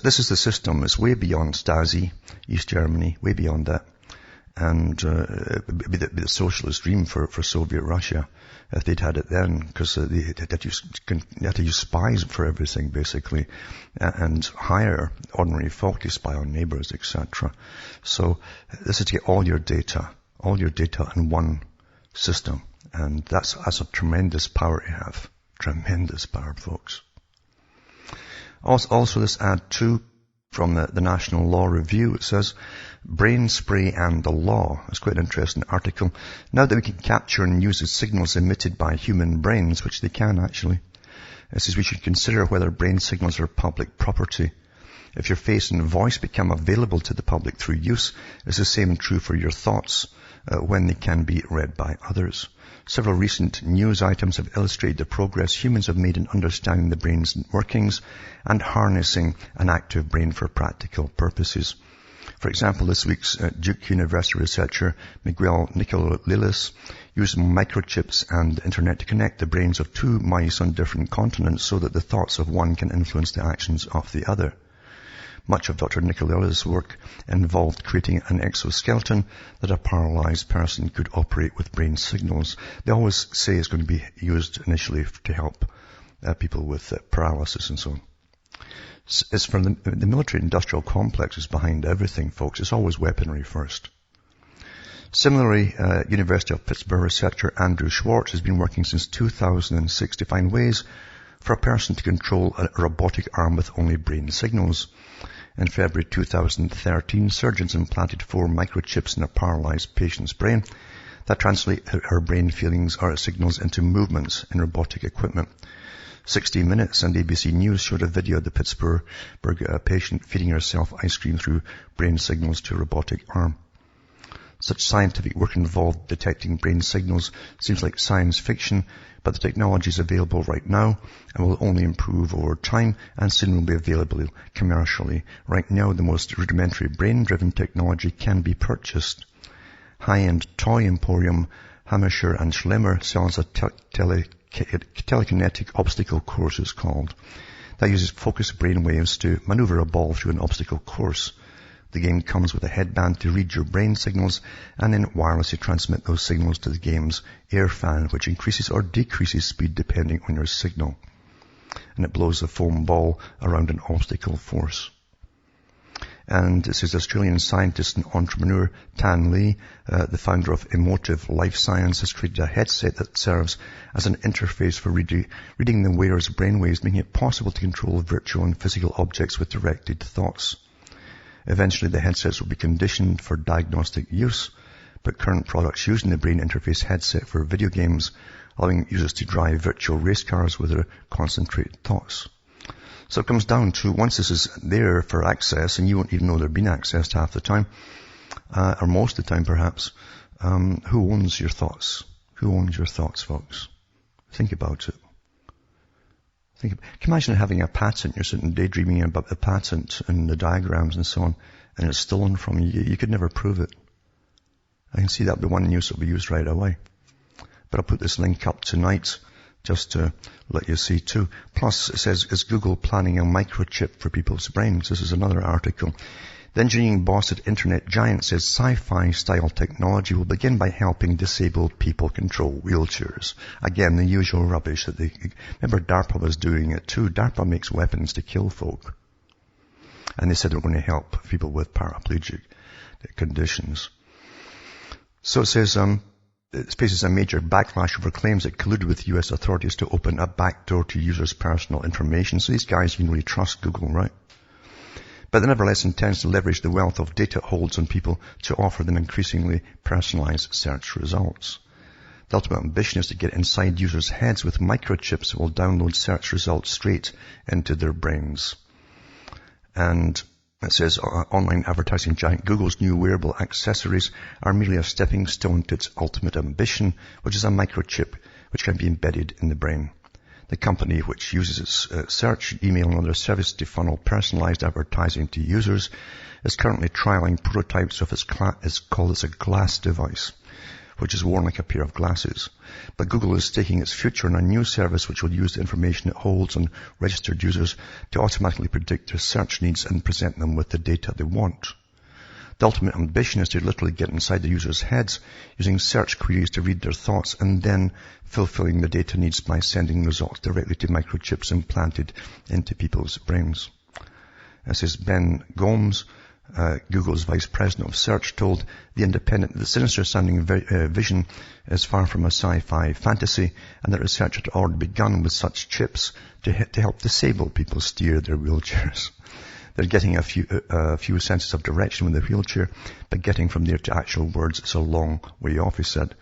This is the system. It's way beyond Stasi, East Germany, way beyond that. And it'd be the socialist dream for Soviet Russia if they'd had it then, because they had to use spies for everything, basically, and hire ordinary folk to spy on neighbors, etc. So this is to get all your data in one system. And that's a tremendous power to have. Tremendous power, folks. Also this ad 2 from the National Law Review. It says, Brain Spray and the Law. It's quite an interesting article. Now that we can capture and use the signals emitted by human brains, which they can actually, it says we should consider whether brain signals are public property. If your face and voice become available to the public through use, it's the same true for your thoughts when they can be read by others. Several recent news items have illustrated the progress humans have made in understanding the brain's workings and harnessing an active brain for practical purposes. For example, this week's Duke University researcher Miguel Nicolillis used microchips and the internet to connect the brains of two mice on different continents so that the thoughts of one can influence the actions of the other. Much of Dr. Nicolillis' work involved creating an exoskeleton that a paralyzed person could operate with brain signals. They always say it's going to be used initially to help people with paralysis and so on. It's from the military-industrial complex is behind everything, folks. It's always weaponry first. Similarly, University of Pittsburgh researcher Andrew Schwartz has been working since 2006 to find ways for a person to control a robotic arm with only brain signals. In February 2013, surgeons implanted 4 microchips in a paralyzed patient's brain that translate her brain feelings or signals into movements in robotic equipment. 60 Minutes and ABC News showed a video of the Pittsburgh patient feeding herself ice cream through brain signals to a robotic arm. Such scientific work involved detecting brain signals seems like science fiction, but the technology is available right now and will only improve over time and soon will be available commercially. Right now, the most rudimentary brain-driven technology can be purchased. High-end toy emporium Hamisher and Schlemmer sells a telekinetic obstacle course, it's called, that uses focused brain waves to maneuver a ball through an obstacle course. The game comes with a headband to read your brain signals and then wirelessly transmit those signals to the game's air fan, which increases or decreases speed depending on your signal. And it blows a foam ball around an obstacle course. And it says Australian scientist and entrepreneur Tan Lee, the founder of Emotive Life Science, has created a headset that serves as an interface for reading the wearer's brainwaves, making it possible to control virtual and physical objects with directed thoughts. Eventually, the headsets will be conditioned for diagnostic use, but current products using the brain interface headset for video games, allowing users to drive virtual race cars with their concentrated thoughts. So it comes down to, once this is there for access, and you won't even know they're being accessed half the time, or most of the time perhaps, who owns your thoughts? Who owns your thoughts, folks? Think about it. Can you imagine having a patent? You're sitting daydreaming about the patent and the diagrams and so on, and it's stolen from you. You could never prove it. I can see that be one use that will be used right away. But I'll put this link up tonight just to let you see too. Plus, it says, is Google planning a microchip for people's brains? This is another article. The engineering boss at Internet Giant says sci-fi style technology will begin by helping disabled people control wheelchairs. Again, the usual rubbish that remember DARPA was doing it too. DARPA makes weapons to kill folk. And they said they were going to help people with paraplegic conditions. So it says, it faces a major backlash over claims it colluded with U.S. authorities to open a backdoor to users' personal information. So these guys, you can really trust Google, right? But it nevertheless intends to leverage the wealth of data it holds on people to offer them increasingly personalized search results. The ultimate ambition is to get inside users' heads with microchips that will download search results straight into their brains. And it says online advertising giant Google's new wearable accessories are merely a stepping stone to its ultimate ambition, which is a microchip which can be embedded in the brain. The company, which uses its search, email, and other services to funnel personalized advertising to users, is currently trialing prototypes of its a glass device, which is worn like a pair of glasses. But Google is staking its future on a new service which will use the information it holds on registered users to automatically predict their search needs and present them with the data they want. The ultimate ambition is to literally get inside the users' heads using search queries to read their thoughts and then fulfilling the data needs by sending results directly to microchips implanted into people's brains. This is Ben Gomes, Google's vice president of search, told The Independent that the sinister-sounding vision is far from a sci-fi fantasy and that research had already begun with such chips to help disabled people steer their wheelchairs. They're getting a few senses of direction with the wheelchair, but getting from there to actual words is a long way off, he said.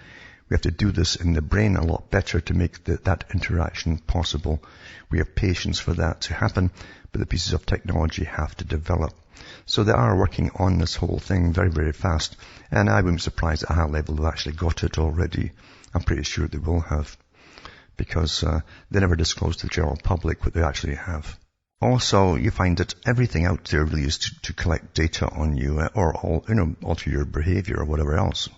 We have to do this in the brain a lot better to make that interaction possible. We have patience for that to happen, but the pieces of technology have to develop. So they are working on this whole thing very, very fast, and I wouldn't be surprised at how level they've actually got it already. I'm pretty sure they will have, because they never disclose to the general public what they actually have. Also, you find that everything out there really is to collect data on you or alter your behavior or whatever else.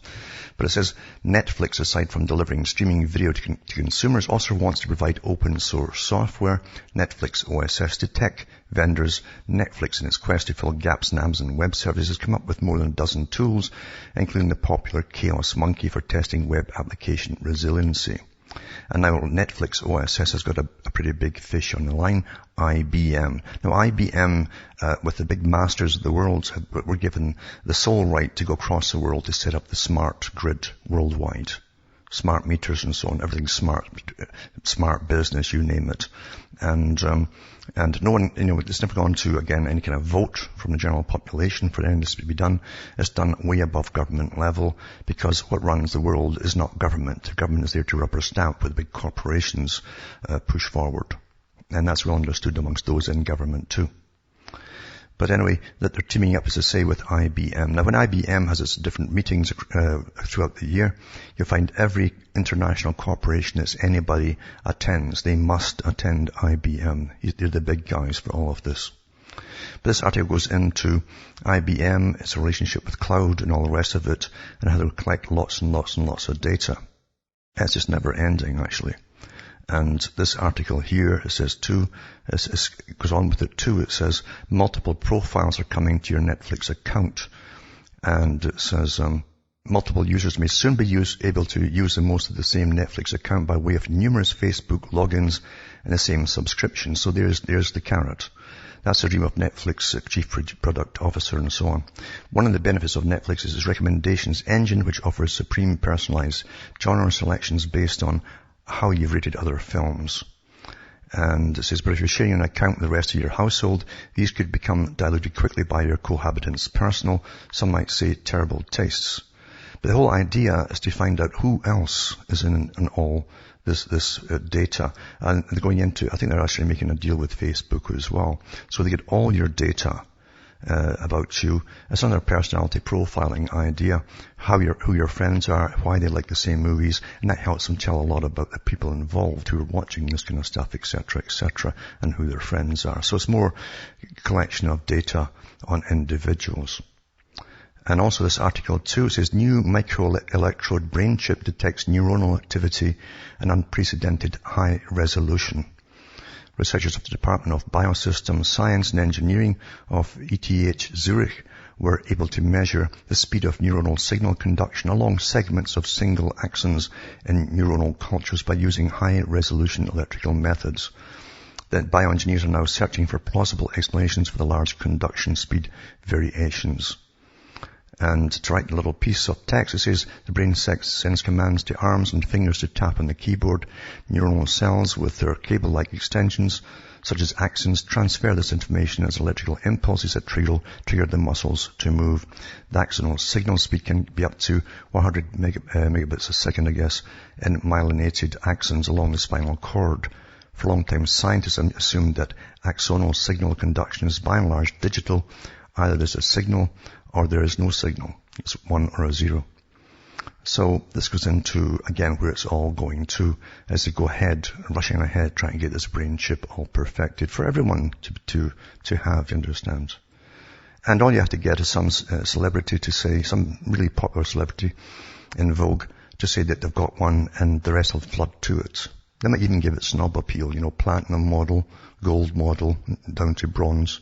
But it says Netflix, aside from delivering streaming video to consumers, also wants to provide open source software, Netflix OSS, to tech vendors. Netflix, in its quest to fill gaps in Amazon Web Services, has come up with more than a dozen tools, including the popular Chaos Monkey for testing web application resiliency. And now Netflix OSS has got a pretty big fish on the line, IBM. Now IBM, with the big masters of the world, were given the sole right to go across the world to set up the smart grid worldwide. Smart meters and so on, everything smart business, you name it. And no one, it's never gone to, again, any kind of vote from the general population for any of this to be done. It's done way above government level, because what runs the world is not government. The government is there to rubber stamp what the big corporations push forward. And that's well understood amongst those in government too. But anyway, that they're teaming up, as I say, with IBM. Now, when IBM has its different meetings throughout the year, you'll find every international corporation that anybody attends, they must attend IBM. They're the big guys for all of this. But this article goes into IBM, its relationship with cloud and all the rest of it, and how they collect lots and lots and lots of data. It's just never ending, actually. And this article here, it says too, it goes on with it too, it says multiple profiles are coming to your Netflix account. And it says multiple users may soon be able to use the most of the same Netflix account by way of numerous Facebook logins and the same subscription. So there's the carrot. That's the dream of Netflix chief product officer and so on. One of the benefits of Netflix is its recommendations engine, which offers supreme personalized genre selections based on how you've rated other films. And it says, but if you're sharing an account with the rest of your household, these could become diluted quickly by your cohabitants' personal, some might say terrible tastes. But the whole idea is to find out who else is in all this data. And they're going into, I think they're actually making a deal with Facebook as well. So they get all your data about you. It's another personality profiling idea, who your friends are, why they like the same movies, and that helps them tell a lot about the people involved who are watching this kind of stuff, etc., and who their friends are. So it's more collection of data on individuals. And also this article too, it says new microelectrode brain chip detects neuronal activity and unprecedented high resolution. Researchers of the Department of Biosystems Science and Engineering of ETH Zurich were able to measure the speed of neuronal signal conduction along segments of single axons in neuronal cultures by using high-resolution electrical methods. The bioengineers are now searching for plausible explanations for the large conduction speed variations. And to write a little piece of text, it says the brain sends commands to arms and fingers to tap on the keyboard. Neuronal cells with their cable-like extensions, such as axons, transfer this information as electrical impulses that trigger the muscles to move. The axonal signal speed can be up to 100 megabits a second, in myelinated axons along the spinal cord. For a long time, scientists assumed that axonal signal conduction is by and large digital. Either there's a signal or there is no signal. It's 1 or a 0. So this goes into, again, where it's all going to, as they go ahead, rushing ahead, trying to get this brain chip all perfected for everyone to have, you understand. And all you have to get is some celebrity to say, some really popular celebrity in vogue, to say that they've got one and the rest will flood to it. They might even give it snob appeal, platinum model, gold model, down to bronze.